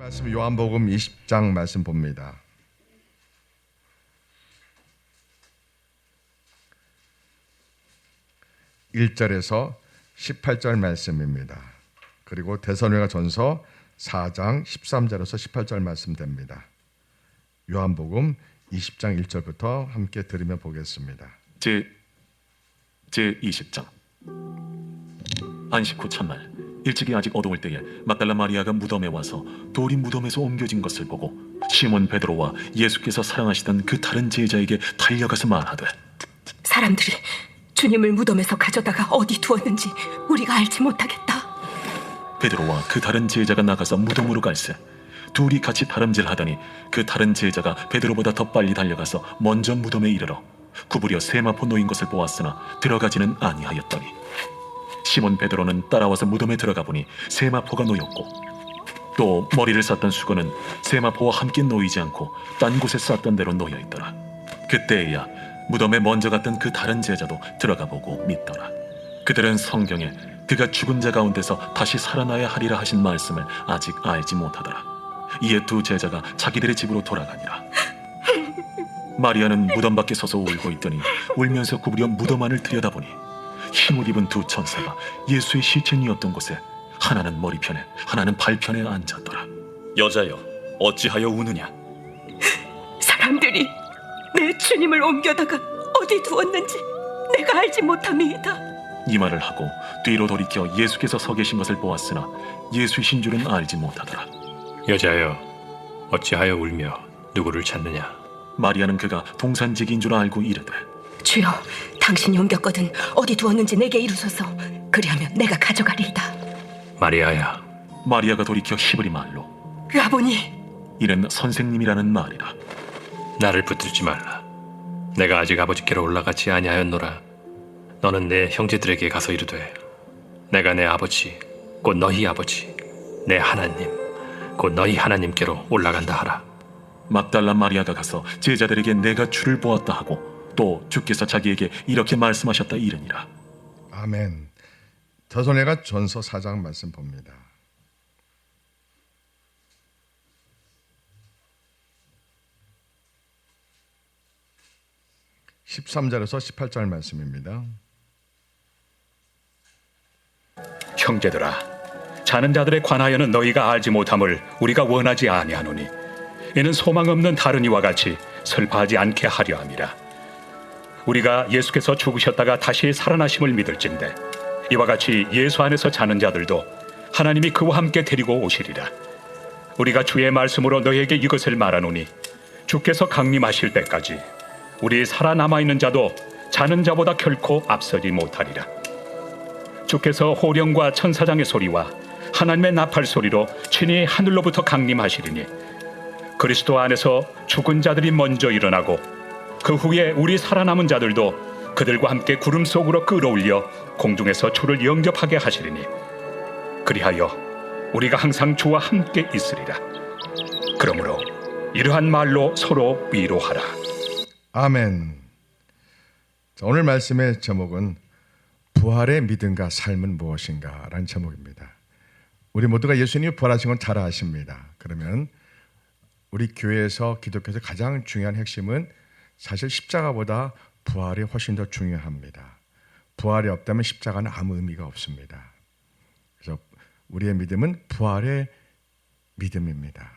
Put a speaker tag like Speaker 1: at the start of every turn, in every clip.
Speaker 1: 말씀 요한복음 20장 말씀 봅니다. 1절에서 18절 말씀입니다. 그리고 데살로니가전서 4장 13절에서 18절 말씀 됩니다. 요한복음 20장 1절부터 함께 들으며 보겠습니다.
Speaker 2: 제 20장. 안식 후 첫날 일찍이 아직 어두울 때에 막달라 마리아가 무덤에 와서 돌이 무덤에서 옮겨진 것을 보고 시몬 베드로와 예수께서 사랑하시던 그 다른 제자에게 달려가서 말하되,
Speaker 3: 사람들이 주님을 무덤에서 가져다가 어디 두었는지 우리가 알지 못하겠다.
Speaker 2: 베드로와 그 다른 제자가 나가서 무덤으로 갈새 둘이 같이 다름질하더니 그 다른 제자가 베드로보다 더 빨리 달려가서 먼저 무덤에 이르러 구부려 세마포 놓인 것을 보았으나 들어가지는 아니하였더니 시몬 베드로는 따라와서 무덤에 들어가 보니 세마포가 놓였고 또 머리를 쌌던 수건은 세마포와 함께 놓이지 않고 딴 곳에 쌌던 대로 놓여 있더라. 그때에야 무덤에 먼저 갔던 그 다른 제자도 들어가 보고 믿더라. 그들은 성경에 그가 죽은 자 가운데서 다시 살아나야 하리라 하신 말씀을 아직 알지 못하더라. 이에 두 제자가 자기들의 집으로 돌아가니라. 마리아는 무덤 밖에 서서 울고 있더니 울면서 구부려 무덤 안을 들여다보니 흰옷 입은 두 천사가 예수의 시체니었던 곳에 하나는 머리편에 하나는 발편에 앉았더라.
Speaker 4: 여자여, 어찌하여 우느냐?
Speaker 3: 사람들이 내 주님을 옮겨다가 어디 두었는지 내가 알지 못함이다.
Speaker 2: 이 말을 하고 뒤로 돌이켜 예수께서 서 계신 것을 보았으나 예수이신 줄은 알지 못하더라.
Speaker 5: 여자여, 어찌하여 울며 누구를 찾느냐?
Speaker 2: 마리아는 그가 동산지기인 줄 알고 이르되,
Speaker 3: 주여, 당신이 옮겼거든 어디 두었는지 내게 이루소서. 그리하면 내가 가져가리이다.
Speaker 5: 마리아야.
Speaker 2: 마리아가 돌이켜 히브리 말로
Speaker 3: 라보니,
Speaker 2: 이는 선생님이라는 말이라.
Speaker 5: 나를 붙들지 말라. 내가 아직 아버지께로 올라가지 아니하였노라. 너는 내 형제들에게 가서 이르되, 내가 내 아버지 곧 너희 아버지 내 하나님 곧 너희 하나님께로 올라간다 하라.
Speaker 2: 막달라 마리아가 가서 제자들에게 내가 주를 보았다 하고 또 주께서 자기에게 이렇게 말씀하셨다 이르니라.
Speaker 1: 아멘. 데살로니가전서 4장 말씀 봅니다. (13절에서 18절) 말씀입니다.
Speaker 6: 형제들아, 자는 자들에 관하여는 너희가 알지 못함을 우리가 원하지 아니하노니 이는 소망 없는 다른 이와 같이 슬퍼하지 않게 하려 함이라. 우리가 예수께서 죽으셨다가 다시 살아나심을 믿을진대 이와 같이 예수 안에서 자는 자들도 하나님이 그와 함께 데리고 오시리라. 우리가 주의 말씀으로 너희에게 이것을 말하노니 주께서 강림하실 때까지 우리 살아남아 있는 자도 자는 자보다 결코 앞서지 못하리라. 주께서 호령과 천사장의 소리와 하나님의 나팔 소리로 친히 하늘로부터 강림하시리니 그리스도 안에서 죽은 자들이 먼저 일어나고 그 후에 우리 살아남은 자들도 그들과 함께 구름 속으로 끌어올려 공중에서 주를 영접하게 하시리니 그리하여 우리가 항상 주와 함께 있으리라. 그러므로 이러한 말로 서로 위로하라.
Speaker 1: 아멘. 자, 오늘 말씀의 제목은 부활의 믿음과 삶은 무엇인가 라는 제목입니다. 우리 모두가 예수님이 부활하신 건 잘 아십니다. 그러면 우리 교회에서 기독교에서 가장 중요한 핵심은 사실 십자가보다 부활이 훨씬 더 중요합니다. 부활이 없다면 십자가는 아무 의미가 없습니다. 그래서 우리의 믿음은 부활의 믿음입니다.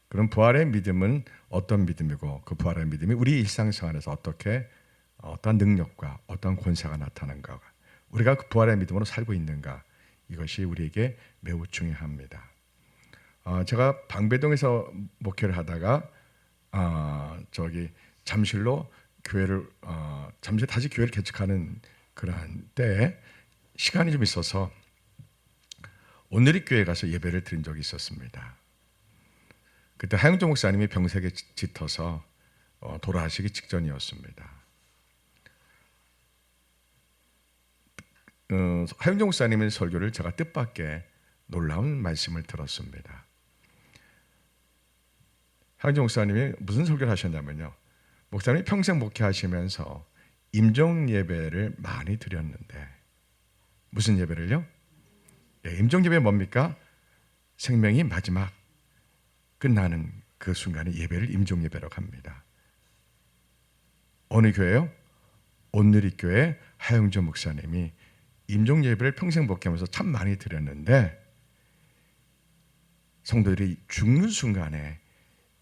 Speaker 1: 그럼 부활의 믿음은 어떤 믿음이고 그 부활의 믿음이 우리 일상생활에서 어떻게 어떤 능력과 어떤 권세가 나타나는가, 우리가 그 부활의 믿음으로 살고 있는가, 이것이 우리에게 매우 중요합니다. 제가 방배동에서 목회를 하다가 잠실로 교회를 잠실 다시 교회를 개척하는 그러한 때에 시간이 좀 있어서 오늘이 교회에 가서 예배를 드린 적이 있었습니다. 그때 하영종 목사님이 병색에 짙어서 돌아가시기 직전이었습니다. 하영종 목사님의 설교를 제가 뜻밖의 놀라운 말씀을 들었습니다. 하영종 목사님이 무슨 설교를 하셨냐면요, 목사님이 평생 목회하시면서 임종 예배를 많이 드렸는데, 무슨 예배를요? 임종 예배 뭡니까? 생명이 마지막 끝나는 그 순간에 예배를 임종 예배라고 합니다. 어느 교회요? 온누리교회 하영조 목사님이 임종 예배를 평생 목회하면서 참 많이 드렸는데 성도들이 죽는 순간에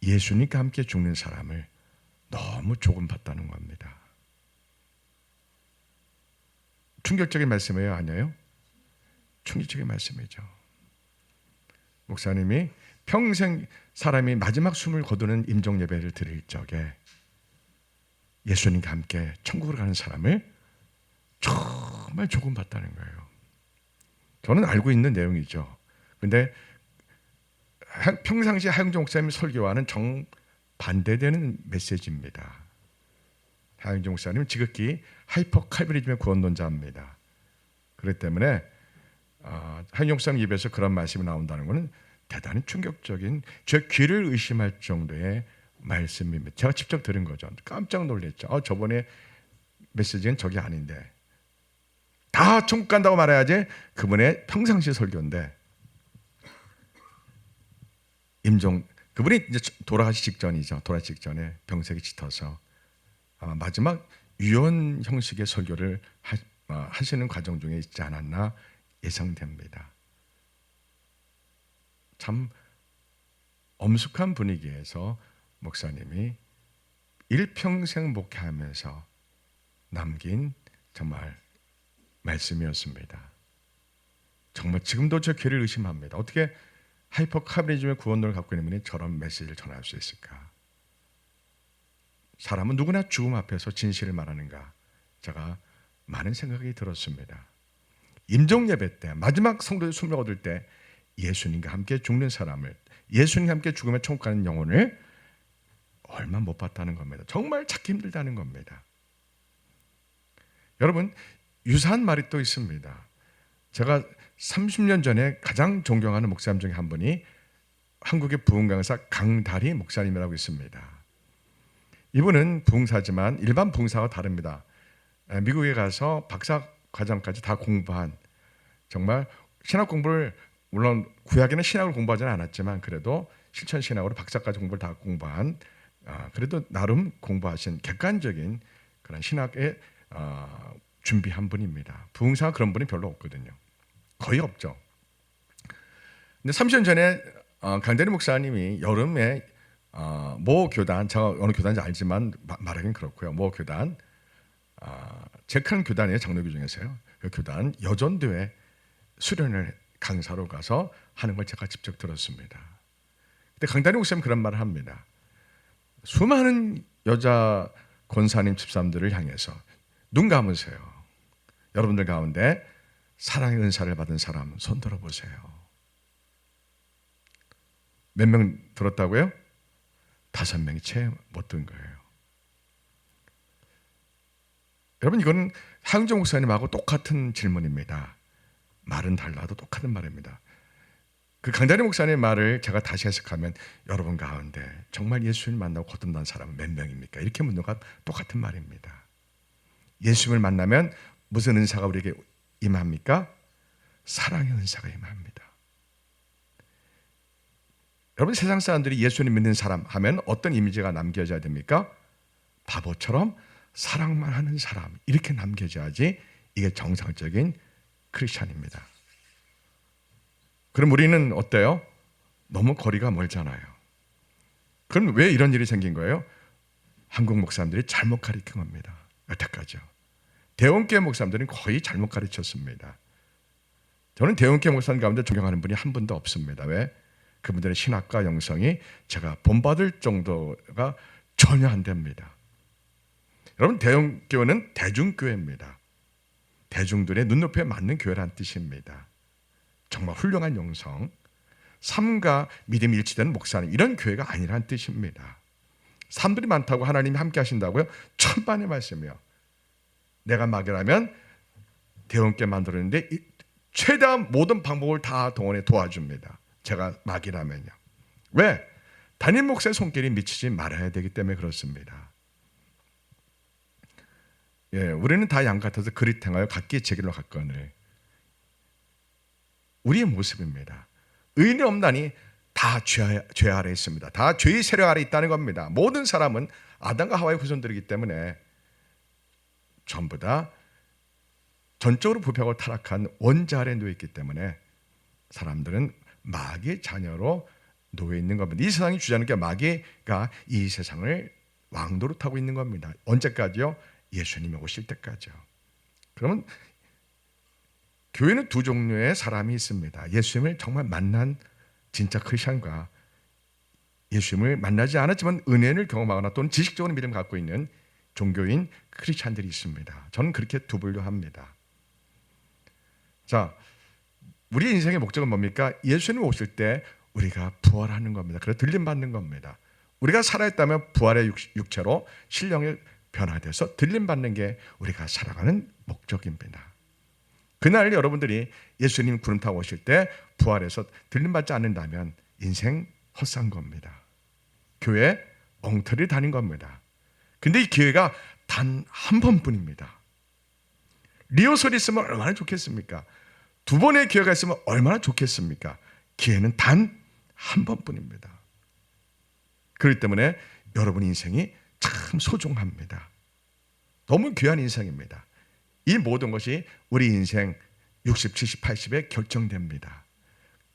Speaker 1: 예수님과 함께 죽는 사람을 너무 조금 봤다는 겁니다. 충격적인 말씀이에요? 아니에요? 충격적인 말씀이죠. 목사님이 평생 사람이 마지막 숨을 거두는 임종 예배를 드릴 적에 예수님과 함께 천국으로 가는 사람을 정말 조금 봤다는 거예요. 저는 알고 있는 내용이죠. 근데 평상시 하영종 목사님 설교와는 정반대되는 메시지입니다. 하영종 목사님은 지극히 하이퍼 칼비니즘의 구원론자입니다. 그렇기 때문에 하영종 목사님 입에서 그런 말씀이 나온다는 것은 대단히 충격적인, 제 귀를 의심할 정도의 말씀입니다. 제가 직접 들은 거죠. 깜짝 놀랐죠. 저번에 메시지는 저게 아닌데 다 천국 간다고 말해야지 그분의 평상시 설교인데 그분이 이제 돌아가시 직전이죠. 돌아가시 직전에 병색이 짙어서 아마 마지막 유언 형식의 설교를 하시는 과정 중에 있지 않았나 예상됩니다. 참 엄숙한 분위기에서 목사님이 일평생 목회하면서 남긴 정말 말씀이었습니다. 정말 지금도 제 귀를 의심합니다. 어떻게 하이퍼 칼비니즘의 구원론을 갖고 있는 분이 저런 메시지를 전할 수 있을까? 사람은 누구나 죽음 앞에서 진실을 말하는가? 제가 많은 생각이 들었습니다. 임종 예배 때 마지막 성도의 숨을 얻을 때 예수님과 함께 죽는 사람을, 예수님과 함께 죽으면 천국 가는 영혼을 얼마 못 봤다는 겁니다. 정말 찾기 힘들다는 겁니다. 여러분, 유사한 말이 또 있습니다. 제가 30년 전에 가장 존경하는 목사님 중에 한 분이 한국의 부흥 강사 강다리 목사님이라고 있습니다. 이분은 부흥사지만 일반 부흥사와 다릅니다. 미국에 가서 박사 과정까지 다 공부한, 정말 신학 공부를, 물론 구약에는 신학을 공부하지는 않았지만 그래도 실천 신학으로 박사까지 공부를 다 공부한, 그래도 나름 공부하신 객관적인 그런 신학에 준비한 분입니다. 부흥사가 그런 분이 별로 없거든요. 거의 없죠. 근데 30년 전에 강대리 목사님이 여름에 모 교단, 제가 어느 교단인지 알지만 말하긴 그렇고요. 모 교단, 제 큰 교단이에요. 장로교 중에서요. 그 교단 여전도에 수련을 강사로 가서 하는 걸 제가 직접 들었습니다. 근데 강다리 목사님 그런 말을 합니다. 수많은 여자 권사님 집사님들을 향해서 눈 감으세요. 여러분들 가운데 사랑의 은사를 받은 사람 손 들어보세요. 몇 명 들었다고요? 5명이 채 못 든 거예요. 여러분, 이건 하영종 목사님하고 똑같은 질문입니다. 말은 달라도 똑같은 말입니다. 그 강다리 목사님의 말을 제가 다시 해석하면, 여러분 가운데 정말 예수님을 만나고 거듭난 사람은 몇 명입니까? 이렇게 묻는 것과 똑같은 말입니다. 예수님을 만나면 무슨 은사가 우리에게 임합니까? 사랑의 은사가 임합니다. 여러분, 세상 사람들이 예수님 믿는 사람 하면 어떤 이미지가 남겨져야 됩니까? 바보처럼 사랑만 하는 사람, 이렇게 남겨져야지 이게 정상적인 크리스찬입니다. 그럼 우리는 어때요? 너무 거리가 멀잖아요. 그럼 왜 이런 일이 생긴 거예요? 한국 목사님들이 잘못 가르친 겁니다. 여태까지요. 대원교회 목사님들은 거의 잘못 가르쳤습니다. 저는 대원교회 목사님 가운데 존경하는 분이 한 분도 없습니다. 왜? 그분들의 신학과 영성이 제가 본받을 정도가 전혀 안 됩니다. 여러분, 대원교회는 대중교회입니다. 대중들의 눈높이에 맞는 교회라는 뜻입니다. 정말 훌륭한 영성, 삶과 믿음이 일치되는 목사님, 이런 교회가 아니라는 뜻입니다. 사람들이 많다고 하나님이 함께 하신다고요? 천만의 말씀이요. 내가 막이라면 대원교회 만들었는데 최대한 모든 방법을 다 동원해 도와줍니다. 제가 막이라면요. 왜? 담임 목사의 손길이 미치지 말아야 되기 때문에 그렇습니다. 예, 우리는 다 양 같아서 그릿 행하여 각기 제 길로 갔거늘. 우리의 모습입니다. 의인이 없나니 다 죄 아래 있습니다. 다 죄의 세력 아래 있다는 겁니다. 모든 사람은 아담과 하와의 후손들이기 때문에 전부 다 전적으로 부패하고 타락한 원죄 아래 놓여 있기 때문에 사람들은 마귀의 자녀로 놓여 있는 겁니다. 이 세상이 주자는 게 마귀가 이 세상을 왕도로 타고 있는 겁니다. 언제까지요? 예수님이 오실 때까지요. 그러면 교회는 두 종류의 사람이 있습니다. 예수님을 정말 만난 진짜 크리스천과 예수님을 만나지 않았지만 은혜를 경험하거나 또는 지식적으로 믿음을 갖고 있는 종교인 크리스천들이 있습니다. 저는 그렇게 두 분류합니다. 자, 우리 인생의 목적은 뭡니까? 예수님 오실 때 우리가 부활하는 겁니다. 그래서 들림받는 겁니다. 우리가 살아있다면 부활의 육체로 신령에 변화돼서 들림받는 게 우리가 살아가는 목적입니다. 그날 여러분들이 예수님 구름 타고 오실 때 부활해서 들림받지 않는다면 인생 헛산 겁니다. 교회 엉터리 다닌 겁니다. 근데 이 기회가 단 한 번뿐입니다. 리허설이 있으면 얼마나 좋겠습니까? 두 번의 기회가 있으면 얼마나 좋겠습니까? 기회는 단 한 번뿐입니다. 그렇기 때문에 여러분 인생이 참 소중합니다. 너무 귀한 인생입니다. 이 모든 것이 우리 인생 60, 70, 80에 결정됩니다.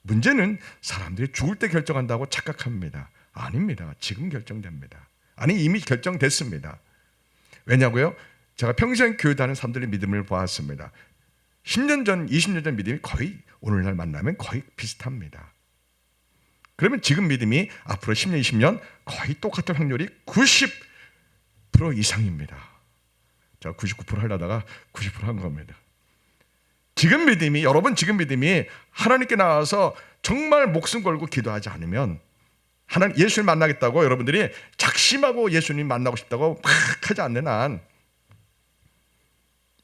Speaker 1: 문제는 사람들이 죽을 때 결정한다고 착각합니다. 아닙니다. 지금 결정됩니다. 아니 이미 결정됐습니다. 왜냐고요? 제가 평생 교회 다니는 사람들의 믿음을 보았습니다. 10년 전, 20년 전 믿음이 거의 오늘날 만나면 거의 비슷합니다. 그러면 지금 믿음이 앞으로 10년, 20년 거의 똑같은 확률이 90% 이상입니다. 제가 99% 하려다가 90%한 겁니다. 지금 믿음이, 여러분 지금 믿음이 하나님께 나와서 정말 목숨 걸고 기도하지 않으면 하나님 예수님 만나겠다고 여러분들이 작심하고 예수님 만나고 싶다고 막 하지 않는 한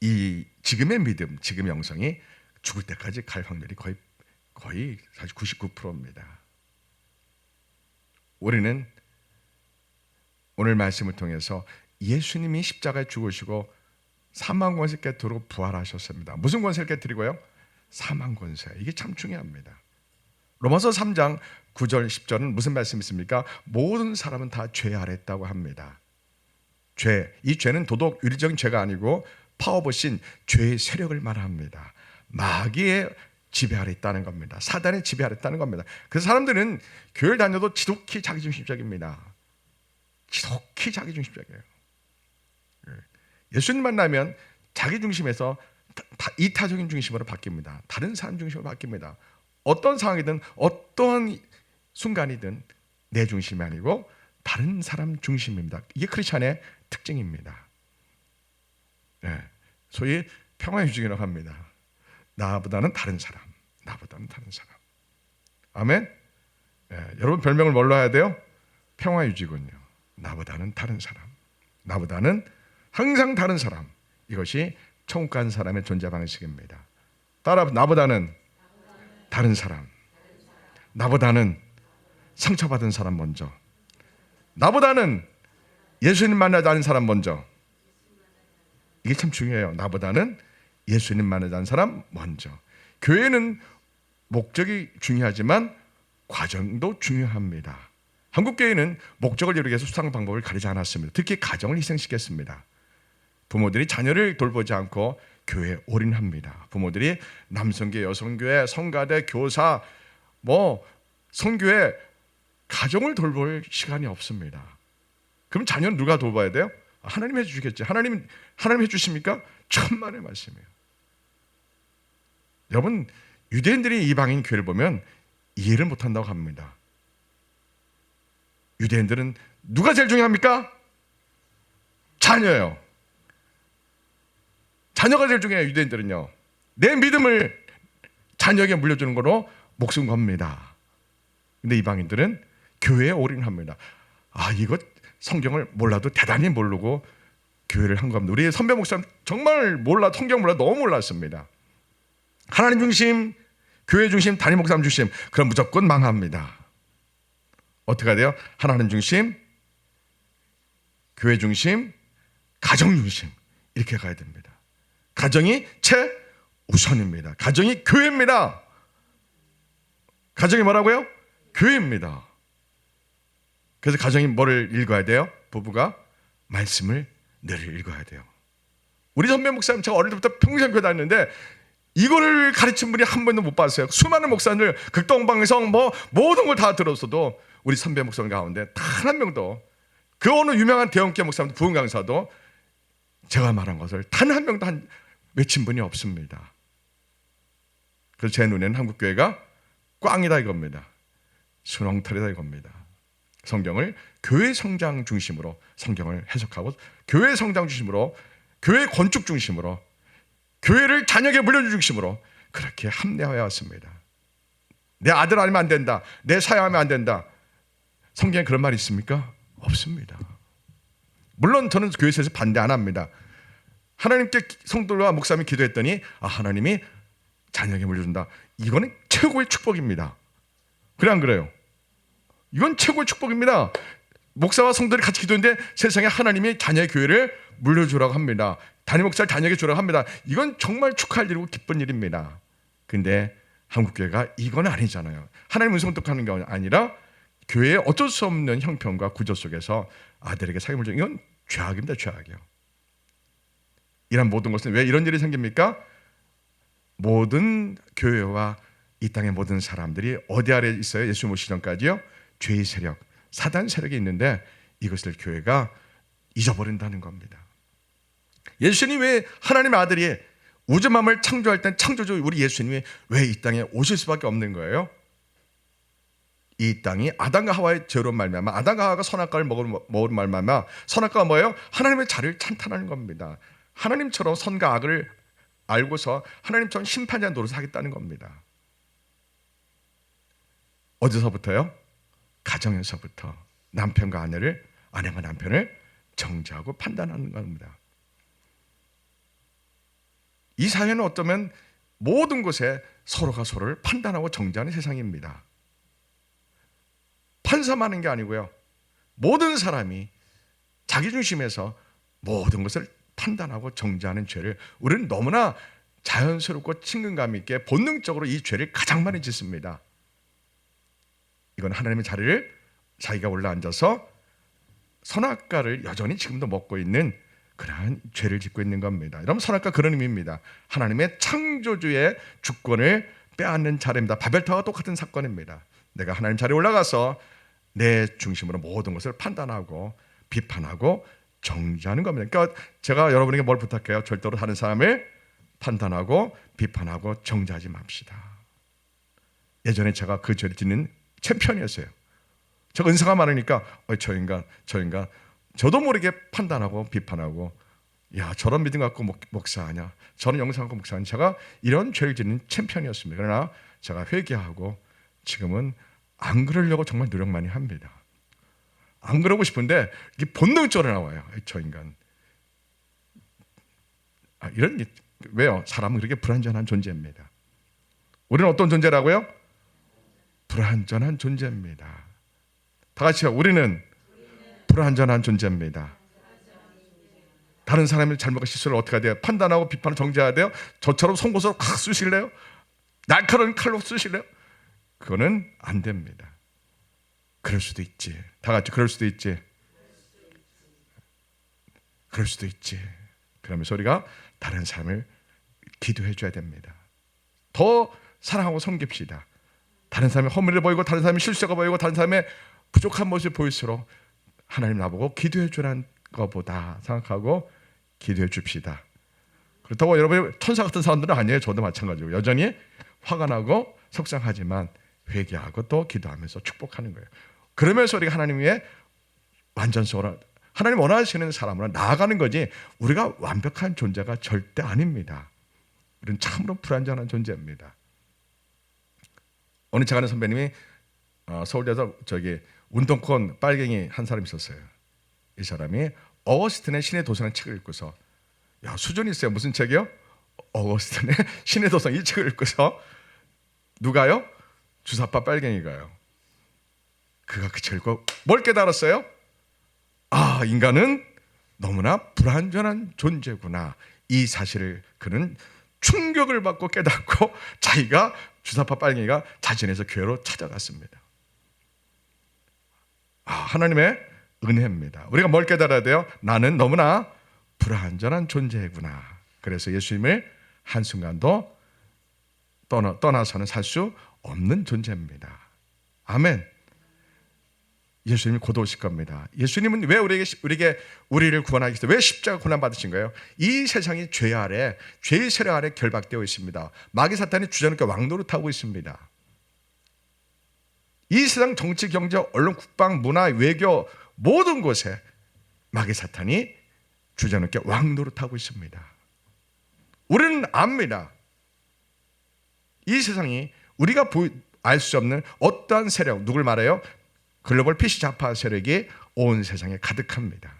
Speaker 1: 이 지금의 믿음, 지금의 영성이 죽을 때까지 갈 확률이 거의 사실 99%입니다. 우리는 오늘 말씀을 통해서 예수님이 십자가에 죽으시고 사망 권세 깨뜨리고 부활하셨습니다. 무슨 권세를 깨뜨리고요? 사망 권세. 이게 참 중요합니다. 로마서 3장 9절 10절은 무슨 말씀이 있습니까? 모든 사람은 다 죄 아래 있다고 합니다. 죄, 이 죄는 도덕 윤리적인 죄가 아니고 파워 오브 신, 죄의 세력을 말합니다. 마귀의 지배 아래 있다는 겁니다. 사단의 지배 아래 있다는 겁니다. 그래서 사람들은 교회를 다녀도 지독히 자기중심적입니다. 지독히 자기중심적이에요. 예수님 만나면 자기중심에서 이타적인 중심으로 바뀝니다. 다른 사람 중심으로 바뀝니다. 어떤 상황이든 어떠한 순간이든 내 중심이 아니고 다른 사람 중심입니다. 이게 크리스찬의 특징입니다. 네, 소위 평화유지라고 합니다. 나보다는 다른 사람, 나보다는 다른 사람. 아멘. 네, 여러분 별명을 뭘로 해야 돼요? 평화유지군요. 나보다는 다른 사람, 나보다는 항상 다른 사람. 이것이 천국 간 사람의 존재 방식입니다. 따라 나보다는 다른 사람, 나보다는 상처받은 사람 먼저, 나보다는 예수님 만나지 않은 사람 먼저. 이게 참 중요해요. 나보다는 예수님 만나지 않은 사람 먼저. 교회는 목적이 중요하지만 과정도 중요합니다. 한국교회는 목적을 이루기 위해서 수상 방법을 가리지 않았습니다. 특히 가정을 희생시켰습니다. 부모들이 자녀를 돌보지 않고 교회에 올인합니다. 부모들이 남성교회, 여성교회, 성가대, 교사, 선교회, 가정을 돌볼 시간이 없습니다. 그럼 자녀는 누가 돌봐야 돼요? 하나님 해주시겠지. 하나님 해주십니까? 천만의 말씀이에요. 여러분, 유대인들이 이방인 교회를 보면 이해를 못한다고 합니다. 유대인들은 누가 제일 중요합니까? 자녀예요. 자녀가 제일 중요해요. 유대인들은요. 내 믿음을 자녀에게 물려주는 거로 목숨 겁니다. 근데 이방인들은 교회에 올인합니다. 이거 성경을 몰라도 대단히 모르고 교회를 한 겁니다. 우리 선배 목사님 정말 성경 몰라 너무 몰랐습니다. 하나님 중심, 교회 중심, 담임 목사님 중심, 그럼 무조건 망합니다. 어떻게 해야 돼요? 하나님 중심, 교회 중심, 가정 중심, 이렇게 가야 됩니다. 가정이 최우선입니다. 가정이 교회입니다. 가정이 뭐라고요? 교회입니다. 그래서 가정이 뭐를 읽어야 돼요? 부부가 말씀을 늘 읽어야 돼요. 우리 선배 목사님, 제가 어릴 때부터 평생 교회 다녔는데 이거를 가르친 분이 한 번도 못 봤어요. 수많은 목사님들 극동방송 뭐 모든 걸 다 들었어도 우리 선배 목사님 가운데 단 한 명도, 그 어느 유명한 대형교 목사님 부흥 강사도 제가 말한 것을 단 한 명도 외친 분이 없습니다. 그래서 제 눈에는 한국교회가 꽝이다 이겁니다. 순홍털이다 이겁니다. 성경을 교회 성장 중심으로 성경을 해석하고, 교회 성장 중심으로, 교회 건축 중심으로, 교회를 자녀에게 물려줄 중심으로 그렇게 합리화해 왔습니다. 내 아들 아니면 안 된다, 내 사양하면 안 된다. 성경에 그런 말이 있습니까? 없습니다. 물론 저는 교회에서 반대 안 합니다. 하나님께 성도와 목사님이 기도했더니 하나님이 자녀에게 물려준다. 이거는 최고의 축복입니다. 그래 안 그래요? 이건 최고의 축복입니다. 목사와 성도들이 같이 기도했는데 세상에 하나님이 자녀의 교회를 물려주라고 합니다. 담임 목사를 자녀에게 주라고 합니다. 이건 정말 축하할 일이고 기쁜 일입니다. 근데 한국교회가 이건 아니잖아요. 하나님을 성독하는 게 아니라 교회의 어쩔 수 없는 형편과 구조 속에서 아들에게 사기 물려, 이건 죄악입니다. 죄악이요. 이런 모든 것은 왜 이런 일이 생깁니까? 모든 교회와 이 땅의 모든 사람들이 어디 아래 있어요? 예수 모시기 전까지요? 죄의 세력, 사단 세력이 있는데 이것을 교회가 잊어버린다는 겁니다. 예수님이 왜 하나님의 아들이 우주만을 창조할 땐 창조주 우리 예수님이 왜 이 땅에 오실 수밖에 없는 거예요? 이 땅이 아담과 하와의 죄로 말미암아, 아담과 하와가 선악과를 먹은 말미암아, 선악과가 뭐예요? 하나님의 자리를 찬탄하는 겁니다. 하나님처럼 선과 악을 알고서 하나님처럼 심판자 노릇을 하겠다는 겁니다. 어디서부터요? 가정에서부터 남편과 아내를, 아내가 남편을 정죄하고 판단하는 겁니다. 이 사회는 어쩌면 모든 곳에 서로가 서로를 판단하고 정죄하는 세상입니다. 판사만 하는 게 아니고요, 모든 사람이 자기 중심에서 모든 것을 판단하고 정죄하는 죄를 우리는 너무나 자연스럽고 친근감 있게 본능적으로 이 죄를 가장 많이 짓습니다. 이건 하나님의 자리를 자기가 올라앉아서 선악과를 여전히 지금도 먹고 있는 그러한 죄를 짓고 있는 겁니다. 여러분, 선악과 그런 의미입니다. 하나님의 창조주의 주권을 빼앗는 자리입니다. 바벨타와 똑같은 사건입니다. 내가 하나님 자리에 올라가서 내 중심으로 모든 것을 판단하고 비판하고 정죄하는 겁니다. 그러니까 제가 여러분에게 뭘 부탁해요? 절대로 다른 사람을 판단하고 비판하고 정죄하지 맙시다. 예전에 제가 그 죄를 짓는 챔피언이었어요. 제가 은사가 많으니까 저 인간 저도 모르게 판단하고 비판하고, 야, 저런 믿음 갖고 목사하냐, 저런 영상 갖고 목사하냐. 제가 이런 죄를 짓는 챔피언이었습니다. 그러나 제가 회개하고 지금은 안 그러려고 정말 노력 많이 합니다. 안 그러고 싶은데 이게 본능적으로 나와요. 저 인간. 이런, 왜요? 사람은 그렇게 불완전한 존재입니다. 우리는 어떤 존재라고요? 불완전한 존재입니다. 다 같이요. 우리는 불완전한 존재입니다. 다른 사람의 잘못과 실수를 어떻게 해야 돼요? 판단하고 비판을 정죄해야 돼요? 저처럼 송곳으로 확 쑤실래요? 날카로운 칼로 쑤실래요? 그거는 안 됩니다. 그럴 수도 있지. 다 같이 그럴 수도 있지. 그럴 수도 있지. 그러면서 우리가 다른 사람을 기도해 줘야 됩니다. 더 사랑하고 섬깁시다. 다른 사람의 허물을 보이고 다른 사람의 실수가 보이고 다른 사람의 부족한 모습을 보일수록 하나님 나보고 기도해 주라는 것보다 생각하고 기도해 줍시다. 그렇다고 여러분이 천사 같은 사람들은 아니에요. 저도 마찬가지고 여전히 화가 나고 속상하지만 회개하고 또 기도하면서 축복하는 거예요. 그러면서 우리가 하나님 위에 완전성으로, 하나님 원하시는 사람으로 나아가는 거지, 우리가 완벽한 존재가 절대 아닙니다. 우리는 참으로 불완전한 존재입니다. 오늘 제가 아는 선배님이 서울대에서 운동권 빨갱이 한 사람이 있었어요. 이 사람이 어거스틴의 신의 도서라는 책을 읽고서, 야, 수준이 있어요. 무슨 책이요? 어거스틴의 신의 도서, 이 책을 읽고서 누가요? 주사파 빨갱이가요. 그가 그 책을 읽고 뭘 깨달았어요? 아, 인간은 너무나 불완전한 존재구나. 이 사실을 그는 충격을 받고 깨닫고 자기가 주사파 빨갱이가 자진해서 교회로 찾아갔습니다. 하나님의 은혜입니다. 우리가 뭘 깨달아야 돼요? 나는 너무나 불완전한 존재구나. 그래서 예수님을 한순간도 떠나서는 살 수 없는 존재입니다. 아멘. 예수님이 곧 오실 겁니다. 예수님은 왜 우리를 구원하기 위해서 왜 십자가 고난 받으신 거예요? 이 세상이 죄 아래, 죄의 세력 아래 결박되어 있습니다. 마귀 사탄이 주저넘게 왕노릇하고 있습니다. 이 세상 정치, 경제, 언론, 국방, 문화, 외교 모든 곳에 마귀 사탄이 주저넘게 왕노릇하고 있습니다. 우리는 압니다. 이 세상이 우리가 알 수 없는 어떠한 세력, 누굴 말해요? 글로벌 PC 좌파 세력이 온 세상에 가득합니다.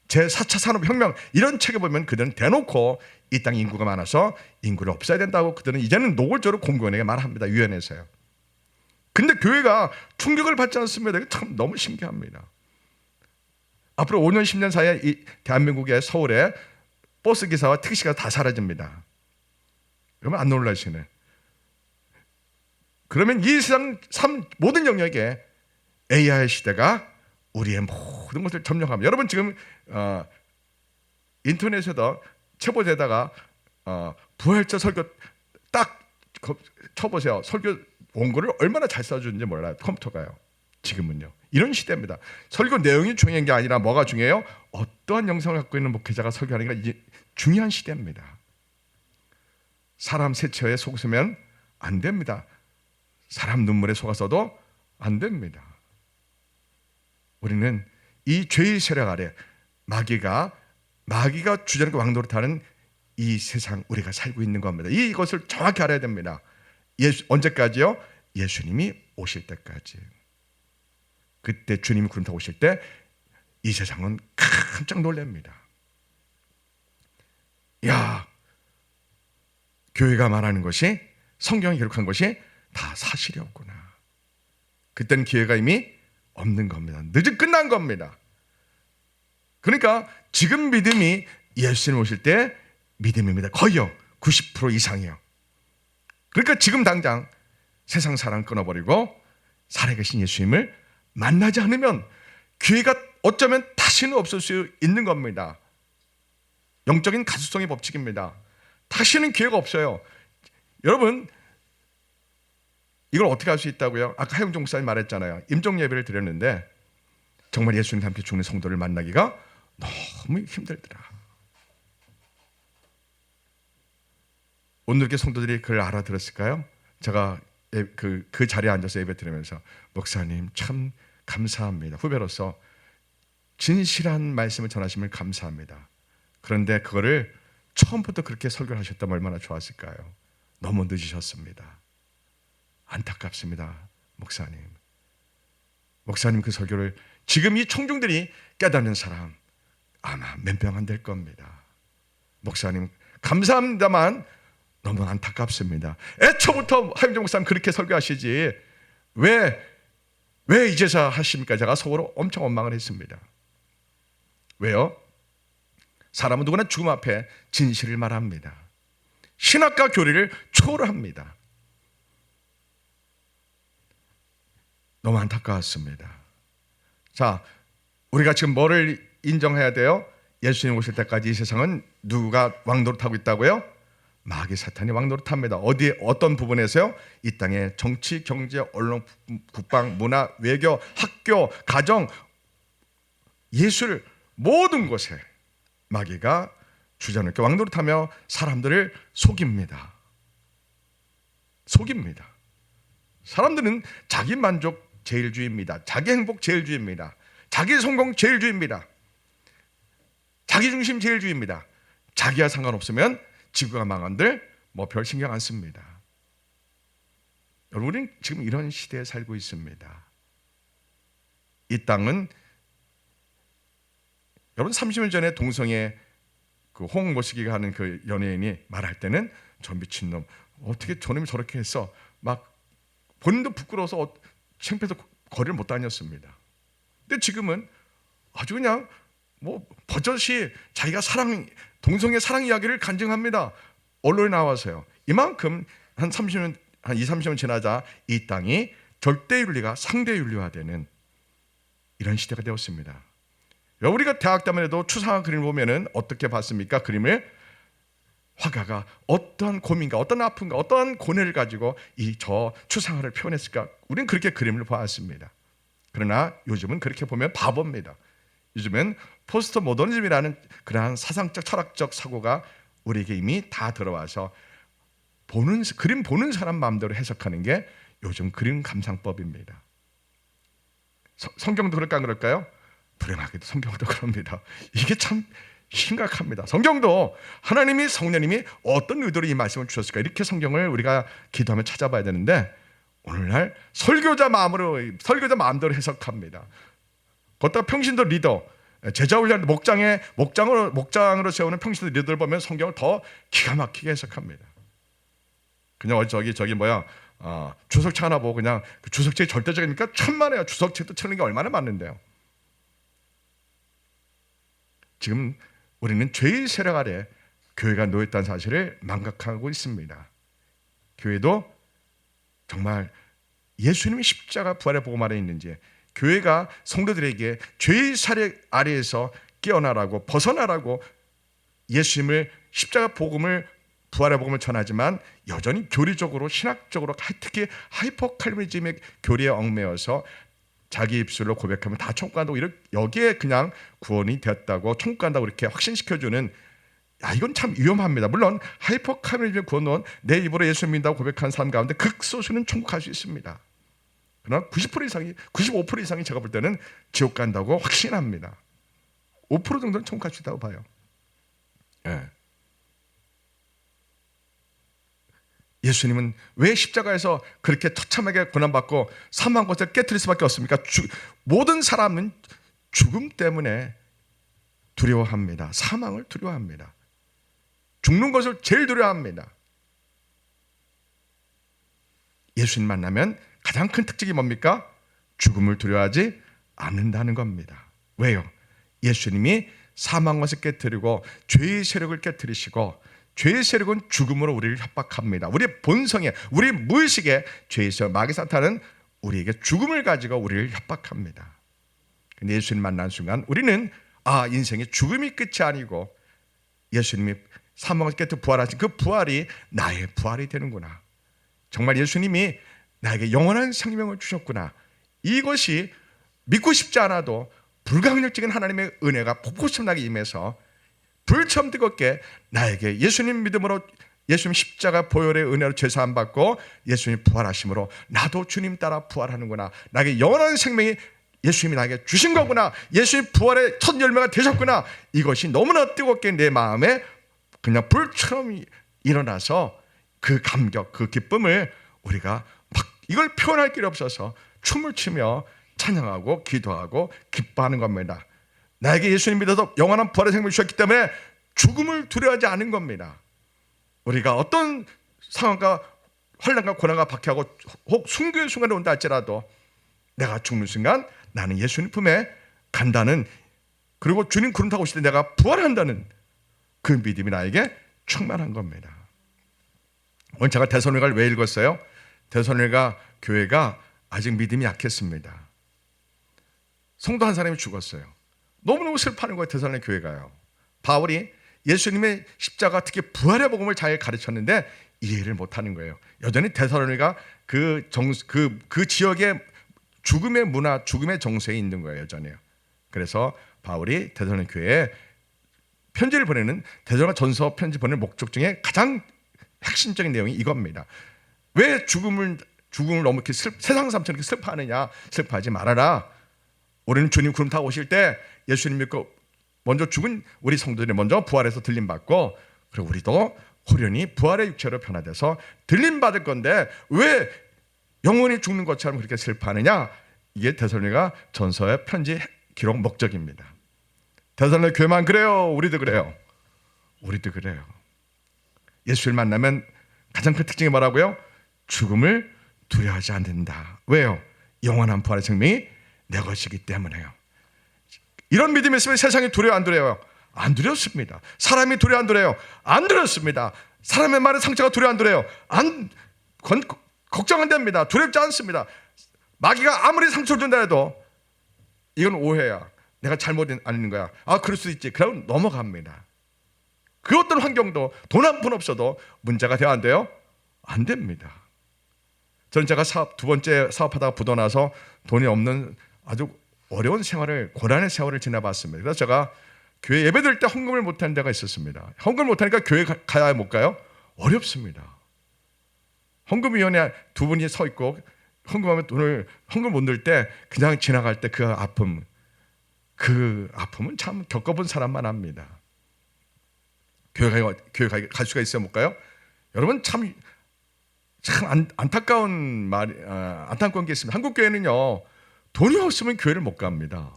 Speaker 1: 제4차 산업혁명 이런 책에 보면 그들은 대놓고 이 땅 인구가 많아서 인구를 없애야 된다고 그들은 이제는 노골적으로 공공연하게 말합니다. 유엔에서요. 근데 교회가 충격을 받지 않습니다. 이게 참 너무 신기합니다. 앞으로 5년 10년 사이에 이 대한민국의 서울에 버스 기사와 택시가 다 사라집니다. 그러면 안 놀라시네. 그러면 이 세상 모든 영역에 AI 시대가 우리의 모든 것을 점령합니다. 여러분 지금 인터넷에다 쳐보세다가 부활절 설교 딱 쳐보세요. 설교 원고를 얼마나 잘 써주는지 몰라요. 컴퓨터가요. 지금은요. 이런 시대입니다. 설교 내용이 중요한 게 아니라 뭐가 중요해요? 어떠한 영상을 갖고 있는 목회자가 설교하는 게 이제 중요한 시대입니다. 사람 세처에 속으면 안 됩니다. 사람 눈물에 속아서도 안 됩니다. 우리는 이 죄의 세력 아래 마귀가 주저넘게 왕노릇하는 이 세상 우리가 살고 있는 겁니다. 이것을 정확히 알아야 됩니다. 언제까지요? 예수님이 오실 때까지. 그때 주님이 구름 타고 오실 때 이 세상은 깜짝 놀랍니다. 야, 교회가 말하는 것이 성경에 기록한 것이 다 사실이었구나. 그때는 기회가 이미 없는 겁니다. 늦은 끝난 겁니다. 그러니까 지금 믿음이 예수님 오실 때 믿음입니다. 거의요. 90% 이상이요. 그러니까 지금 당장 세상 사랑 끊어버리고 살아계신 예수님을 만나지 않으면 기회가 어쩌면 다시는 없을 수 있는 겁니다. 영적인 가수성의 법칙입니다. 다시는 기회가 없어요. 여러분 이걸 어떻게 할 수 있다고요? 아까 하영종 목사님 말했잖아요. 임종 예배를 드렸는데 정말 예수님과 함께 죽는 성도를 만나기가 너무 힘들더라. 오늘 이렇게 성도들이 그걸 알아들었을까요? 제가 그 자리에 앉아서 예배 드리면서 목사님 참 감사합니다. 후배로서 진실한 말씀을 전하시면 감사합니다. 그런데 그거를 처음부터 그렇게 설교를 하셨다면 얼마나 좋았을까요? 너무 늦으셨습니다. 안타깝습니다. 목사님 그 설교를 지금 이 청중들이 깨닫는 사람 아마 몇 명 안 될 겁니다. 목사님 감사합니다만 너무 안타깝습니다. 애초부터 하임정 목사님 그렇게 설교하시지 왜 이제서 하십니까? 제가 속으로 엄청 원망을 했습니다. 왜요? 사람은 누구나 죽음 앞에 진실을 말합니다. 신학과 교리를 초월합니다. 너무 안타까웠습니다. 자, 우리가 지금 뭐를 인정해야 돼요? 예수님 오실 때까지 이 세상은 누가 왕노릇하고 있다고요? 마귀 사탄이 왕노릇합니다. 어떤 부분에서요? 이 땅의 정치, 경제, 언론, 국방, 문화, 외교, 학교, 가정, 예술 모든 곳에 마귀가 주저넘게 왕노릇하며 사람들을 속입니다. 사람들은 자기 만족 제일주의입니다. 자기 행복 제일주의입니다. 자기 성공 제일주의입니다. 자기 중심 제일주의입니다. 자기와 상관없으면 지구가 망한들 뭐 별 신경 안 씁니다. 여러분, 우리는 지금 이런 시대에 살고 있습니다. 이 땅은 여러분 30년 전에 동성애 그 홍모시기가 하는 그 연예인이 말할 때는 저 미친놈 어떻게 저놈이 저렇게 했어 막 본인도 부끄러워서 창피해서 거리를 못 다녔습니다. 근데 지금은 아주 그냥 뭐 버젓이 자기가 동성애 사랑 이야기를 간증합니다. 언론에 나와서요. 이만큼 한 20, 30년 지나자 이 땅이 절대윤리가 상대윤리화되는 이런 시대가 되었습니다. 우리가 대학 때만 해도 추상화 그림을 보면은 어떻게 봤습니까? 그림을 화가가 어떠한 고민과 어떤 아픔과 어떠한 고뇌를 가지고 저 추상화를 표현했을까? 우리는 그렇게 그림을 보았습니다. 그러나 요즘은 그렇게 보면 바보입니다. 요즘은 포스트 모더니즘이라는 그러한 사상적 철학적 사고가 우리에게 이미 다 들어와서 그림 보는 사람 마음대로 해석하는 게 요즘 그림 감상법입니다. 성경도 그럴까 안 그럴까요? 불행하게도 성경도 그럽니다. 이게 참 심각합니다. 성경도 하나님이 성령님이 어떤 의도로 이 말씀을 주셨을까 이렇게 성경을 우리가 기도하며 찾아봐야 되는데 오늘날 설교자 마음대로 해석합니다. 걷다가 평신도 리더 제자 훈련 목장으로 세우는 평신도 리더를 보면 성경을 더 기가 막히게 해석합니다. 그냥 주석책 하나 보고 그냥 그 주석책이 절대적이니까 천만에요. 주석책도 찾는 게 얼마나 많은데요. 지금 우리는 죄의 세력 아래 교회가 놓였다는 사실을 망각하고 있습니다. 교회도 정말 예수님의 십자가 부활의 복음 아래 있는지, 교회가 성도들에게 죄의 세력 아래에서 깨어나라고 벗어나라고 예수님을 십자가 복음을 부활의 복음을 전하지만 여전히 교리적으로 신학적으로 특히 하이퍼칼리니즘의 교리에 얽매여서 자기 입술로 고백하면 다 천국간다고 여기에 그냥 구원이 되었다고 천국간다고 이렇게 확신시켜주는 이건 참 위험합니다. 물론 하이퍼칼리니즘의 구원론 내 입으로 예수 믿는다고 고백하는 사람 가운데 극소수는 천국 갈 수 있습니다. 그러나 95% 이상이 제가 볼 때는 지옥 간다고 확신합니다. 5% 정도는 천국 갈 수 있다고 봐요. 예수님은 왜 십자가에서 그렇게 처참하게 고난받고 사망한 것을 깨트릴 수밖에 없습니까? 모든 사람은 죽음 때문에 두려워합니다. 사망을 두려워합니다. 죽는 것을 제일 두려워합니다. 예수님 만나면 가장 큰 특징이 뭡니까? 죽음을 두려워하지 않는다는 겁니다. 왜요? 예수님이 사망한 것을 깨트리고 죄의 세력을 깨트리시고 죄의 세력은 죽음으로 우리를 협박합니다. 우리의 본성에, 우리 무의식에 죄의 세력, 마귀 사탄은 우리에게 죽음을 가지고 우리를 협박합니다. 근데 예수님 만난 순간 우리는 인생의 죽음이 끝이 아니고 예수님이 사망을 깨뜨려 부활하신 그 부활이 나의 부활이 되는구나. 정말 예수님이 나에게 영원한 생명을 주셨구나. 이것이 믿고 싶지 않아도 불가항력적인 하나님의 은혜가 폭포처럼 임해서 불처럼 뜨겁게 나에게 예수님 믿음으로 예수님 십자가 보혈의 은혜로 죄사함 받고 예수님 부활하심으로 나도 주님 따라 부활하는구나. 나에게 영원한 생명이 예수님이 나에게 주신 거구나. 예수님 부활의 첫 열매가 되셨구나. 이것이 너무나 뜨겁게 내 마음에 그냥 불처럼 일어나서 그 감격, 그 기쁨을 우리가 이걸 표현할 길이 없어서 춤을 추며 찬양하고 기도하고 기뻐하는 겁니다. 나에게 예수님 믿어서 영원한 부활의 생명을 주셨기 때문에 죽음을 두려워하지 않은 겁니다. 우리가 어떤 상황과 환난과 고난과 박해하고 혹 순교의 순간에 온다 할지라도 내가 죽는 순간 나는 예수님 품에 간다는, 그리고 주님 구름 타고 오실 때 내가 부활한다는 그 믿음이 나에게 충만한 겁니다. 오늘 제가 데살로니가를 왜 읽었어요? 데살로니가 교회가 아직 믿음이 약했습니다. 성도 한 사람이 죽었어요. 너무너무 슬퍼하는 거예요. 데살로니가 교회가요. 바울이 예수님의 십자가, 특히 부활의 복음을 잘 가르쳤는데 이해를 못하는 거예요. 여전히 데살로니가 그 지역의 죽음의 문화, 죽음의 정서에 있는 거예요. 여전히요. 그래서 바울이 데살로니가 교회에 편지를 보내는, 데살로니가 전서 편지 보내는 목적 중에 가장 핵심적인 내용이 이겁니다. 왜 죽음을 너무 이렇게 세상 사람처럼 이렇게 슬퍼하느냐? 슬퍼하지 말아라. 우리는 주님 구름 타고 오실 때 예수님 믿고 먼저 죽은 우리 성도들이 먼저 부활해서 들림받고, 그리고 우리도 호련히 부활의 육체로 변화돼서 들림받을 건데 왜 영원히 죽는 것처럼 그렇게 슬퍼하느냐? 이게 데살로니가 전서의 편지 기록 목적입니다. 데살로니가 교회만 그래요? 우리도 그래요. 우리도 그래요. 예수를 만나면 가장 큰 특징이 뭐라고요? 죽음을 두려워하지 않는다. 왜요? 영원한 부활의 생명이 내 것이기 때문에요. 이런 믿음이 있으면 세상이 두려워 안 두려워요? 안 두렵습니다. 사람이 두려워 안 두려워요? 안 두렵습니다. 사람의 말에 상처가 두려워 안 두려워요? 걱정 안 됩니다. 두렵지 않습니다. 마귀가 아무리 상처를 준다 해도 이건 오해야. 내가 잘못 아는 거야. 아, 그럴 수 있지. 그러면 넘어갑니다. 그 어떤 환경도 돈 한 푼 없어도 문제가 돼야 안 돼요? 안 됩니다. 저는 제가 두 번째 사업하다가 부도 나서 돈이 없는 아주 어려운 생활을, 고난의 세월을 지나봤습니다. 그래서 제가 교회 예배 드릴 때 헌금을 못하는 데가 있었습니다. 헌금을 못하니까 교회 가야 못 가요? 어렵습니다. 헌금위원회 두 분이 서 있고 헌금하면 헌금 못 넣을 때 그냥 지나갈 때 그 아픔은 참 겪어본 사람만 합니다. 교회 갈 수가 있어요, 못 가요? 여러분 참 안타까운 게 있습니다. 한국 교회는요, 돈이 없으면 교회를 못 갑니다.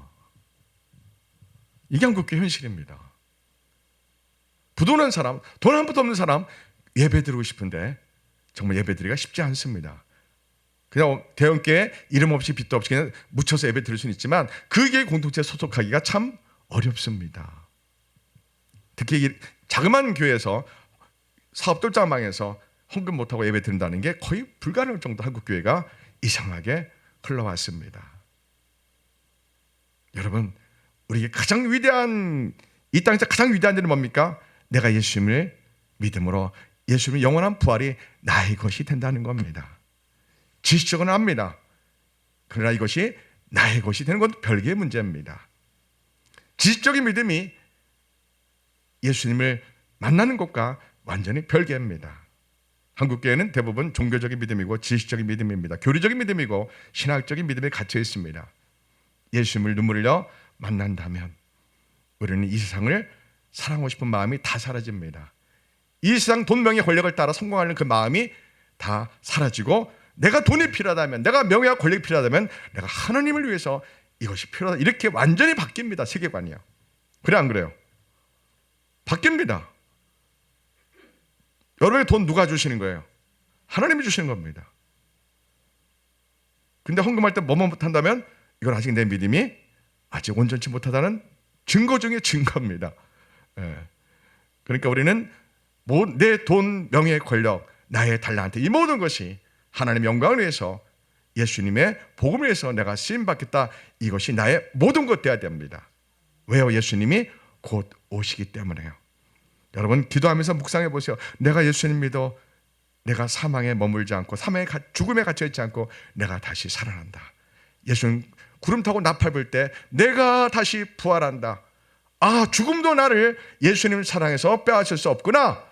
Speaker 1: 이게 한국 교회 현실입니다. 부도난 사람, 돈 한 푼도 없는 사람 예배 드리고 싶은데 정말 예배 드리기가 쉽지 않습니다. 그냥 대형교회 이름 없이 빚도 없이 그냥 묻혀서 예배 드릴 수는 있지만 그게 공동체에 소속하기가 참 어렵습니다. 특히 자그마한 교회에서 사업 똘장망해서 헌금 못하고 예배 드린다는 게 거의 불가능할 정도 한국 교회가 이상하게 흘러왔습니다. 여러분, 우리에게 가장 위대한, 이 땅에서 가장 위대한 일은 뭡니까? 내가 예수님을 믿음으로 예수님의 영원한 부활이 나의 것이 된다는 겁니다. 지식적으로는 압니다. 그러나 이것이 나의 것이 되는 건 별개의 문제입니다. 지식적인 믿음이 예수님을 만나는 것과 완전히 별개입니다. 한국교회는 대부분 종교적인 믿음이고 지식적인 믿음입니다. 교리적인 믿음이고 신학적인 믿음에 갇혀 있습니다. 예수님을 눈물 흘려 만난다면 우리는 이 세상을 사랑하고 싶은 마음이 다 사라집니다. 이 세상 돈, 명예, 권력을 따라 성공하는 그 마음이 다 사라지고 내가 돈이 필요하다면, 내가 명예와 권력이 필요하다면 내가 하나님을 위해서 이것이 필요하다. 이렇게 완전히 바뀝니다. 세계관이요. 그래 안 그래요? 바뀝니다. 여러분의 돈 누가 주시는 거예요? 하나님이 주시는 겁니다. 근데 헌금할 때 뭐만 못한다면 이건 아직 내 믿음이 아직 온전치 못하다는 증거 중에 증거입니다. 그러니까 우리는 내 돈, 명예, 권력, 나의 달란트 이 모든 것이 하나님의 영광을 위해서 예수님의 복음을 위해서 내가 쓰임받겠다. 이것이 나의 모든 것 되어야 됩니다. 왜요? 예수님이 곧 오시기 때문에요. 여러분 기도하면서 묵상해 보세요. 내가 예수님 믿어 내가 사망에 머물지 않고 죽음에 갇혀 있지 않고 내가 다시 살아난다. 예수님 구름 타고 나팔 불 때 내가 다시 부활한다. 아, 죽음도 나를 예수님 사랑해서 빼앗을 수 없구나.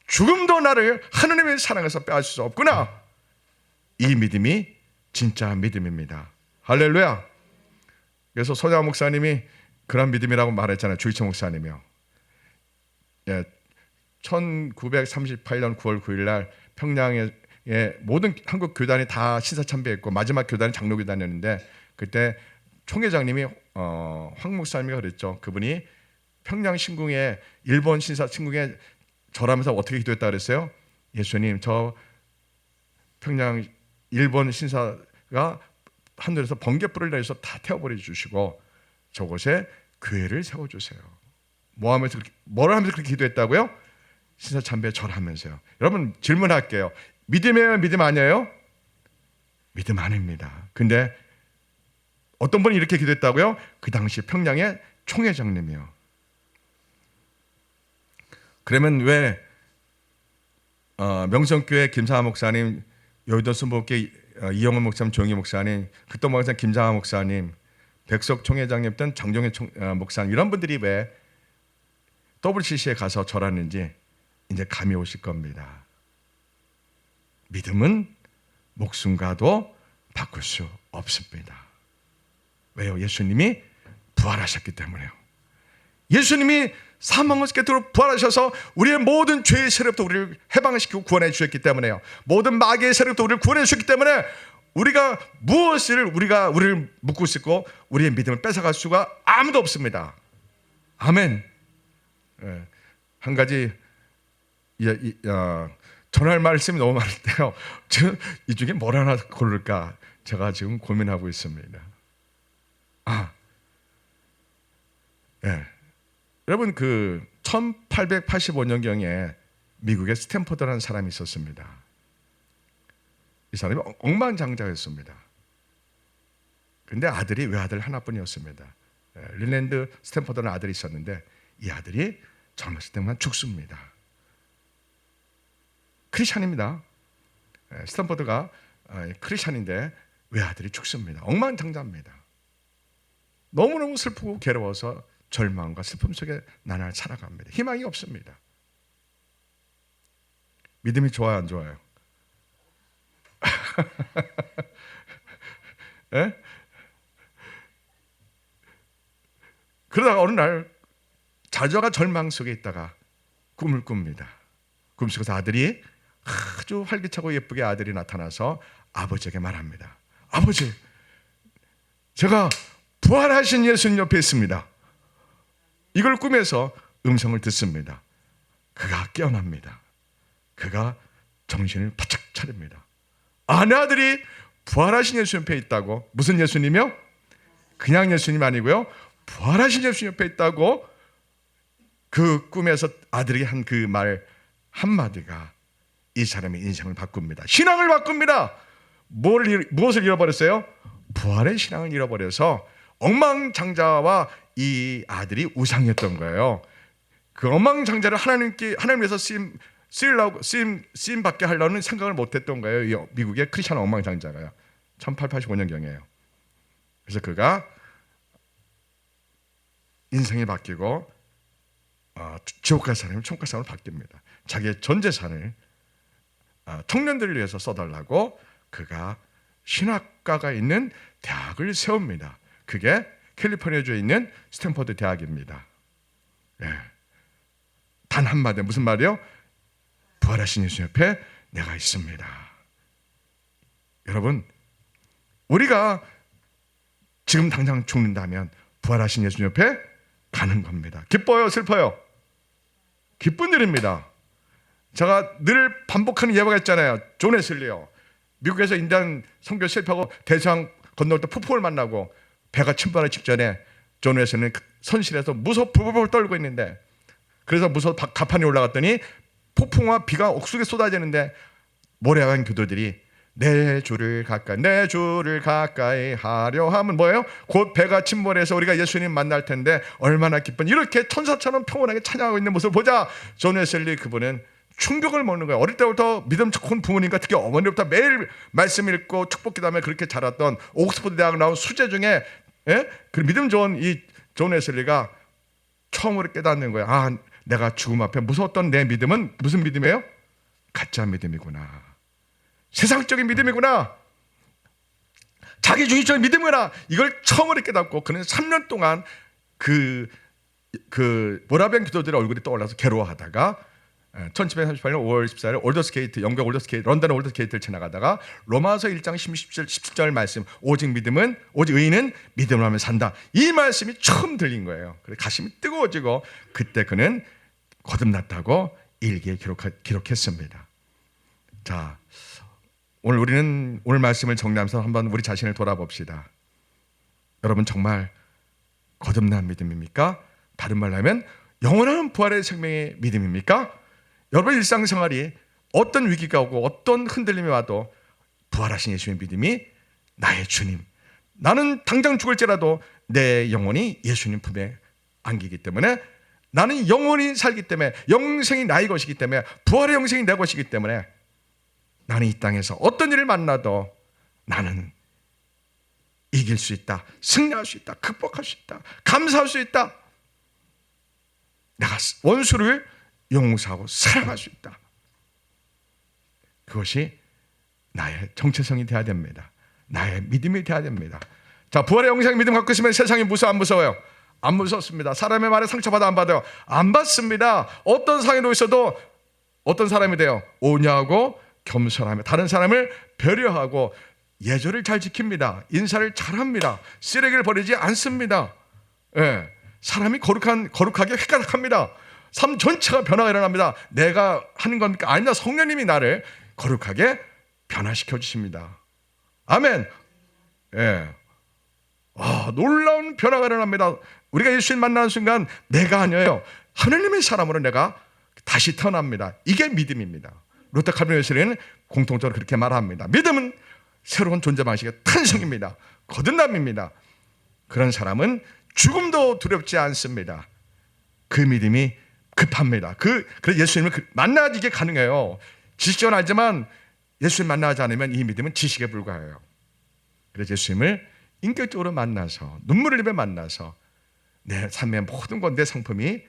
Speaker 1: 죽음도 나를 하나님의 사랑해서 빼앗을 수 없구나. 이 믿음이 진짜 믿음입니다. 할렐루야. 그래서 손야 목사님이 그런 믿음이라고 말했잖아요. 주희철 목사님이요. 1938년 9월 9일 날 평양에 모든 한국 교단이 다 신사참배했고 마지막 교단이 장로교단이었는데 그때 총회장님이 황 목사님이 그랬죠. 그분이 평양 신궁에 일본 신사 신궁에 절하면서 어떻게 기도했다 그랬어요? 예수님, 저 평양 일본 신사가 하늘에서 번개불을 내서 다 태워버려 주시고 저곳에 교회를 세워주세요. 뭐를 하면서 그렇게 기도했다고요? 신사참배 절하면서요. 여러분 질문할게요. 믿음이에요? 믿음 아니에요? 믿음 아닙니다. 근데 어떤 분이 이렇게 기도했다고요? 그 당시 평양의 총회장님이요. 그러면 왜 명성교회 김상하 목사님, 여의도 순복교 이영훈 목사님, 조영희 목사님, 극동 목사님 김상하 목사님, 백석 총회장님던 장종현 목사님 이런 분들이 왜 WCC에 가서 절하는지 이제 감이 오실 겁니다. 믿음은 목숨과도 바꿀 수 없습니다. 왜요? 예수님이 부활하셨기 때문에요. 예수님이 사망을 깨뜨려 부활하셔서 우리의 모든 죄의 세력부터 우리를 해방시키고 구원해 주셨기 때문에요. 모든 마귀의 세력부터 우리를 구원해 주셨기 때문에 우리가 무엇을 우리를 묶고 있고 우리의 믿음을 뺏어갈 수가 아무도 없습니다. 아멘. 한 가지 전할 말씀이 너무 많은데요. 이 중에 뭘 하나 고를까 제가 지금 고민하고 있습니다. 여러분 1885년경에 미국의 스탠퍼드라는 사람이 있었습니다. 이 사람이 억만장자였습니다. 근데 아들이 외아들 하나뿐이었습니다. 릴랜드 스탠퍼드라는 아들이 있었는데 이 아들이 젊었을 때만 죽습니다. 크리스찬입니다. 스탠퍼드가 크리스찬인데 외아들이 죽습니다. 억만장자입니다. 너무너무 슬프고 괴로워서 절망과 슬픔 속에 나날 살아갑니다. 희망이 없습니다. 믿음이 좋아요, 안 좋아요? 예? 그러다가 어느 날 자녀가 절망 속에 있다가 꿈을 꿉니다. 꿈속에서 아들이 아주 활기차고 예쁘게 아들이 나타나서 아버지에게 말합니다. 아버지, 제가 부활하신 예수님 옆에 있습니다. 이걸 꿈에서 음성을 듣습니다. 그가 깨어납니다. 그가 정신을 바짝 차립니다. 아내 아들이 부활하신 예수님 옆에 있다고. 무슨 예수님이요? 그냥 예수님 아니고요, 부활하신 예수님 옆에 있다고. 그 꿈에서 아들이 한 그 말 한마디가 이 사람의 인생을 바꿉니다. 신앙을 바꿉니다. 무엇을 잃어버렸어요? 부활의 신앙을 잃어버려서 엉망장자와 이 아들이 우상이었던 거예요. 그 엉망장자를 하나님 위해서 쓰임 받게 하려는 생각을 못했던 거예요. 미국의 크리스찬 엉망장자가요. 1885년경이에요. 그래서 그가 인생이 바뀌고 지옥 갈 사람이 천국 갈 사람으로 바뀝니다. 자기의 전 재산을 청년들을 위해서 써달라고 그가 신학과가 있는 대학을 세웁니다. 그게 캘리포니아주에 있는 스탠퍼드 대학입니다. 단 한마디, 무슨 말이요? 부활하신 예수 옆에 내가 있습니다. 여러분, 우리가 지금 당장 죽는다면 부활하신 예수 옆에 가는 겁니다. 기뻐요, 슬퍼요? 기쁜 일입니다. 제가 늘 반복하는 예화가 있잖아요. 존 웨슬리요. 미국에서 인디안 선교 실패하고 대서양 건널 때 폭풍을 만나고 배가 침몰하기 직전에 존 웨슬리는 선실에서 무서워 불불 떨고 있는데, 그래서 무서워 가판에 올라갔더니 폭풍과 비가 옥수게 쏟아지는데 모래왕 교도들이 내 주를 가까이 하려 하면 뭐예요? 곧 배가 침몰해서 우리가 예수님 만날 텐데 얼마나 기쁜, 이렇게 천사처럼 평온하게 찬양하고 있는 모습을 보자 존 웨슬리 그분은 충격을 먹는 거예요. 어릴 때부터 믿음 좋은 부모님과 특히 어머니부터 매일 말씀 읽고 축복기도하며 그렇게 자랐던 옥스퍼드 대학 나온 수재 중에 그 믿음 좋은 이 존 웨슬리가 처음으로 깨닫는 거예요. 내가 죽음 앞에 무서웠던 내 믿음은 무슨 믿음이에요? 가짜 믿음이구나. 세상적인 믿음이구나. 자기주의적인 믿음이구나. 이걸 처음으로 깨닫고 그는 3년 동안 그 모라비안 기도들의 얼굴이 떠올라서 괴로워하다가 1738년 5월 14일 올더스게이트, 영국 올더스게이트, 런던의 올더스게이트를 지나가다가 로마서 1장 17절 말씀, 오직 의인은 믿음을 하며 산다, 이 말씀이 처음 들린 거예요. 그래서 가슴이 뜨거워지고 그때 그는 거듭났다고 일기에 기록했습니다. 자, 오늘 말씀을 정리하면서 한번 우리 자신을 돌아봅시다. 여러분 정말 거듭난 믿음입니까? 다른 말로 하면 영원한 부활의 생명의 믿음입니까? 여러분 일상생활이 어떤 위기가 오고 어떤 흔들림이 와도 부활하신 예수의 믿음이 나의 주님, 나는 당장 죽을지라도 내 영혼이 예수님 품에 안기기 때문에, 나는 영원히 살기 때문에, 영생이 나의 것이기 때문에, 부활의 영생이 내 것이기 때문에 나는 이 땅에서 어떤 일을 만나도 나는 이길 수 있다, 승리할 수 있다, 극복할 수 있다, 감사할 수 있다. 내가 원수를 용서하고 사랑할 수 있다. 그것이 나의 정체성이 돼야 됩니다. 나의 믿음이 돼야 됩니다. 자, 부활의 영생 믿음 갖고 있으면 세상이 무서워 안 무서워요? 안 무섭습니다. 사람의 말에 상처받아 안 받아요? 안 받습니다. 어떤 상황에 있어도 어떤 사람이 돼요? 온유하고 겸손하며 다른 사람을 배려하고 예절을 잘 지킵니다. 인사를 잘합니다. 쓰레기를 버리지 않습니다. 사람이 거룩하게 획가닥합니다. 삶 전체가 변화가 일어납니다. 내가 하는 겁니까? 아닙니다. 성령님이 나를 거룩하게 변화시켜 주십니다. 아멘. 놀라운 변화가 일어납니다. 우리가 예수님 만나는 순간 내가 아니에요, 하나님의 사람으로 내가 다시 태어납니다. 이게 믿음입니다. 루터 칼빈 웨슬리는 공통적으로 그렇게 말합니다. 믿음은 새로운 존재 방식의 탄생입니다. 거듭남입니다. 그런 사람은 죽음도 두렵지 않습니다. 그 믿음이 급합니다. 그래서 예수님을 만나지게 가능해요. 지식적은 알지만 예수님 만나지 않으면 이 믿음은 지식에 불과해요. 그래서 예수님을 인격적으로 만나서 눈물을 흘리며 만나서 내 삶의 모든 것, 내 상품이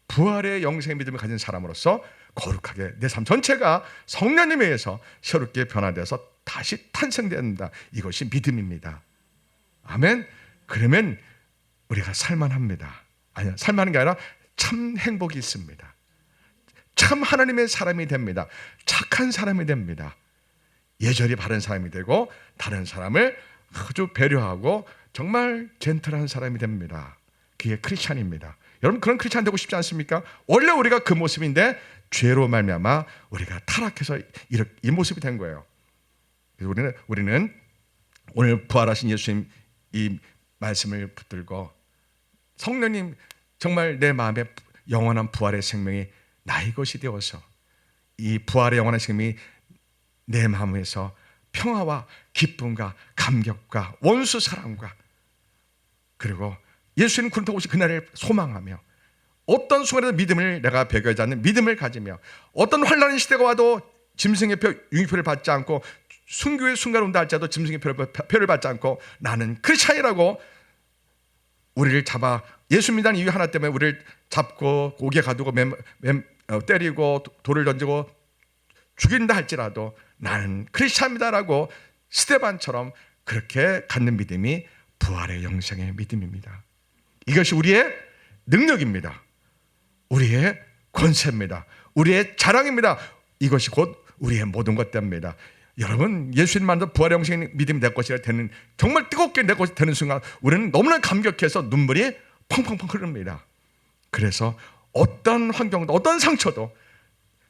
Speaker 1: 부활의 영생의 믿음을 가진 사람으로서 거룩하게 내 삶 전체가 성령님에 의해서 새롭게 변화되어서 다시 탄생된다. 이것이 믿음입니다. 아멘. 그러면 우리가 살만합니다. 아니요, 살만한 게 아니라 참 행복이 있습니다. 참 하나님의 사람이 됩니다. 착한 사람이 됩니다. 예절이 바른 사람이 되고 다른 사람을 아주 배려하고 정말 젠틀한 사람이 됩니다. 그게 크리스찬입니다. 여러분, 그런 크리스찬 되고 싶지 않습니까? 원래 우리가 그 모습인데 죄로 말미암아 우리가 타락해서 이 모습이 된 거예요. 그래서 우리는 오늘 부활하신 예수님 이 말씀을 붙들고 성령님 정말 내 마음에 영원한 부활의 생명이 나의 것이 되어서 이 부활의 영원한 생명이 내 마음에서 평화와 기쁨과 감격과 원수 사랑과 그리고 예수님 그렇다고 오신 그날을 소망하며 어떤 순간에도 믿음을 내가 배교하지 않는 믿음을 가지며 어떤 환난의 시대가 와도 짐승의 융표를 받지 않고 순교의 순간 온다 할지라도 짐승의 표를 받지 않고 나는 크리스찬이라고 우리를 잡아 예수 믿는 이유 하나 때문에 우리를 잡고 옥에 가두고 때리고 돌을 던지고 죽인다 할지라도 나는 크리스찬이다라고 스데반처럼 그렇게 갖는 믿음이 부활의 영생의 믿음입니다. 이것이 우리의 능력입니다. 우리의 권세입니다. 우리의 자랑입니다. 이것이 곧 우리의 모든 것 됩니다. 여러분, 예수님 만든 부활의 영생의 믿음이 내 것이라 되는, 정말 뜨겁게 내 것이 되는 순간 우리는 너무나 감격해서 눈물이 펑펑펑 흐릅니다. 그래서 어떤 환경도 어떤 상처도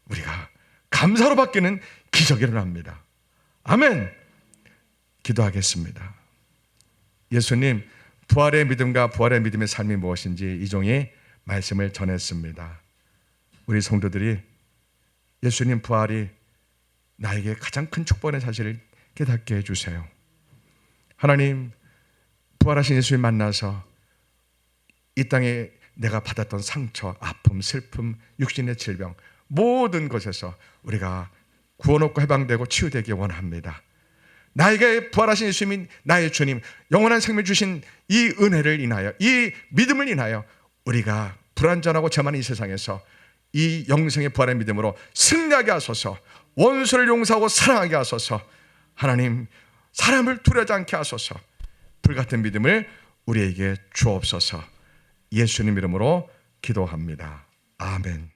Speaker 1: 우리가 감사로 바뀌는 기적이 일어납니다. 아멘. 기도하겠습니다. 예수님, 부활의 믿음과 부활의 믿음의 삶이 무엇인지 이종이 말씀을 전했습니다. 우리 성도들이 예수님 부활이 나에게 가장 큰 축복의 사실을 깨닫게 해주세요. 하나님, 부활하신 예수님 만나서 이 땅에 내가 받았던 상처, 아픔, 슬픔, 육신의 질병 모든 것에서 우리가 구원 얻고 해방되고 치유되기 원합니다. 나에게 부활하신 예수님이 나의 주님, 영원한 생명 주신 이 은혜를 인하여, 이 믿음을 인하여 우리가 불완전하고 죄 많은 이 세상에서 이 영생의 부활의 믿음으로 승리하게 하소서. 원수를 용서하고 사랑하게 하소서. 하나님, 사람을 두려워하지 않게 하소서. 불같은 믿음을 우리에게 주옵소서. 예수님 이름으로 기도합니다. 아멘.